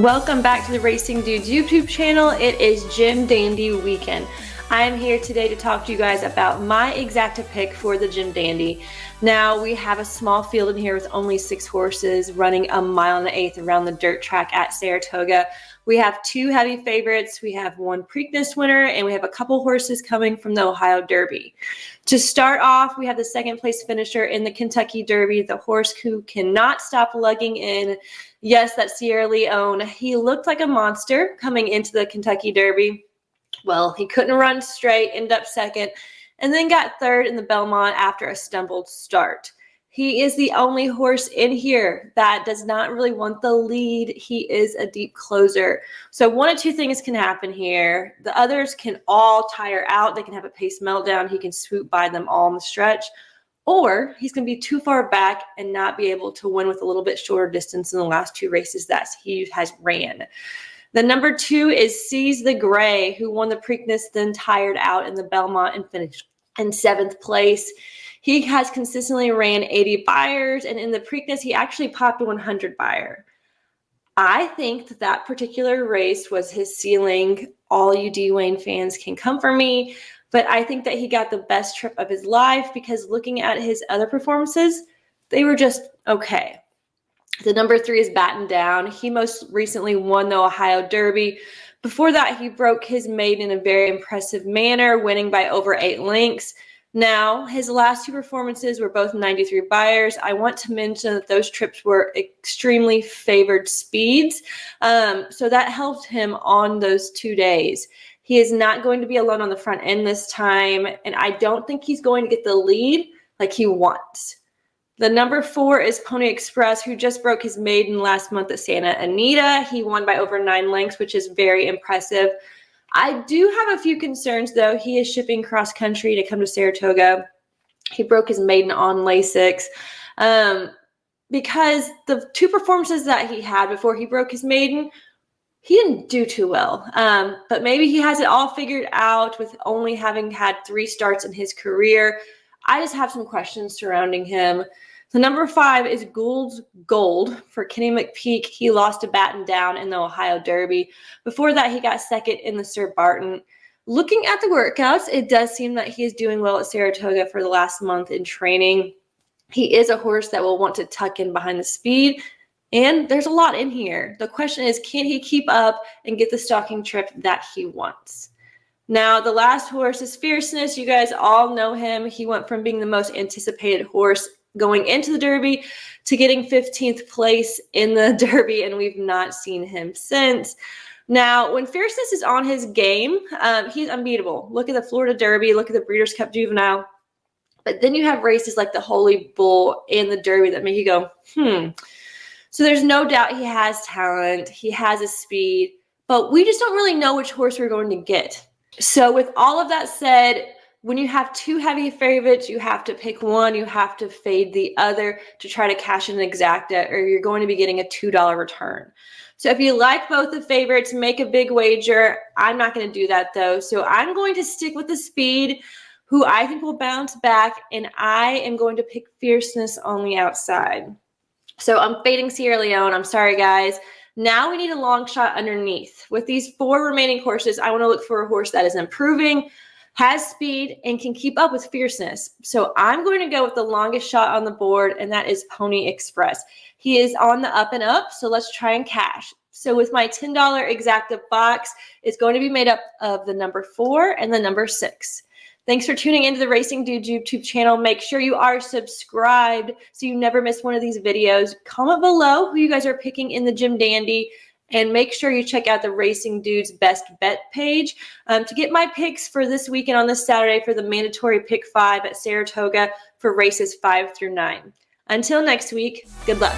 Welcome back to the Racing Dudes YouTube channel. It is Gym Dandy weekend. I am here today to talk to you guys about my exacta pick for the Gym Dandy. Now we have a small field in here with only 6 horses running 1 1/8 miles around the dirt track at Saratoga. We have 2 heavy favorites. We have 1 Preakness winner and we have a couple horses coming from the Ohio Derby. To start off, we have the 2nd place finisher in the Kentucky Derby, the horse who cannot stop lugging in. Yes, that's Sierra Leone. He looked like a monster coming into the Kentucky Derby. Well, he couldn't run straight, ended up 2nd, and then got 3rd in the Belmont after a stumbled start. He is the only horse in here that does not really want the lead. He is a deep closer. So one of 2 things can happen here. The others can all tire out. They can have a pace meltdown. He can swoop by them all in the stretch. Or he's going to be too far back and not be able to win with a little bit shorter distance in the last 2 races that he has ran. The number 2 is Seize the Gray, who won the Preakness, then tired out in the Belmont and finished in 7th place. He has consistently ran 80 buyers, and in the Preakness, he actually popped a 100 buyer. I think that particular race was his ceiling. All you Dwayne fans can come for me, but I think that he got the best trip of his life because looking at his other performances, they were just okay. The number 3 is Batten Down. He most recently won the Ohio Derby. Before that, he broke his maiden in a very impressive manner, winning by over 8 lengths. Now, his last 2 performances were both 93 buyers. I want to mention that those trips were extremely favored speeds, so that helped him on those 2 days. He is not going to be alone on the front end this time, and I don't think he's going to get the lead like he wants. The number 4 is Pony Express, who just broke his maiden last month at Santa Anita. He won by over 9 lengths, which is very impressive. I do have a few concerns, though. He is shipping cross-country to come to Saratoga. He broke his maiden on Lasix because the 2 performances that he had before he broke his maiden, he didn't do too well. But maybe he has it all figured out with only having had 3 starts in his career. I just have some questions surrounding him. The number 5 is Gould's Gold for Kenny McPeak. He lost to Batten Down in the Ohio Derby. Before that, he got 2nd in the Sir Barton. Looking at the workouts, it does seem that he is doing well at Saratoga for the last month in training. He is a horse that will want to tuck in behind the speed, and there's a lot in here. The question is, can he keep up and get the stalking trip that he wants? Now, the last horse is Fierceness. You guys all know him. He went from being the most anticipated horse going into the Derby to getting 15th place in the Derby, and we've not seen him since. Now, when Fierceness is on his game, he's unbeatable. Look at the Florida Derby. Look at the Breeders' Cup Juvenile. But then you have races like the Holy Bull and the Derby that make you go, So there's no doubt he has talent. He has a speed. But we just don't really know which horse we're going to get. So with all of that said, when you have 2 heavy favorites, you have to pick one. You have to fade the other to try to cash in an exacta, or you're going to be getting a $2 return. So if you like both the favorites, make a big wager. I'm not going to do that, though. So I'm going to stick with the speed, who I think will bounce back, and I am going to pick Fierceness on the outside. So I'm fading Sierra Leone. I'm sorry, guys. Now we need a long shot underneath. With these 4 remaining horses, I want to look for a horse that is improving, has speed, and can keep up with Fierceness. So I'm going to go with the longest shot on the board, and that is Pony Express. He is on the up and up, so let's try and cash. So with my $10 exacta box, it's going to be made up of the number 4 and the number 6. Thanks for tuning into the Racing Dudes YouTube channel. Make sure you are subscribed so you never miss one of these videos. Comment below who you guys are picking in the Gym Dandy. And make sure you check out the Racing Dudes Best Bet page to get my picks for this weekend on this Saturday for the mandatory Pick 5 at Saratoga for races 5 through 9. Until next week, good luck.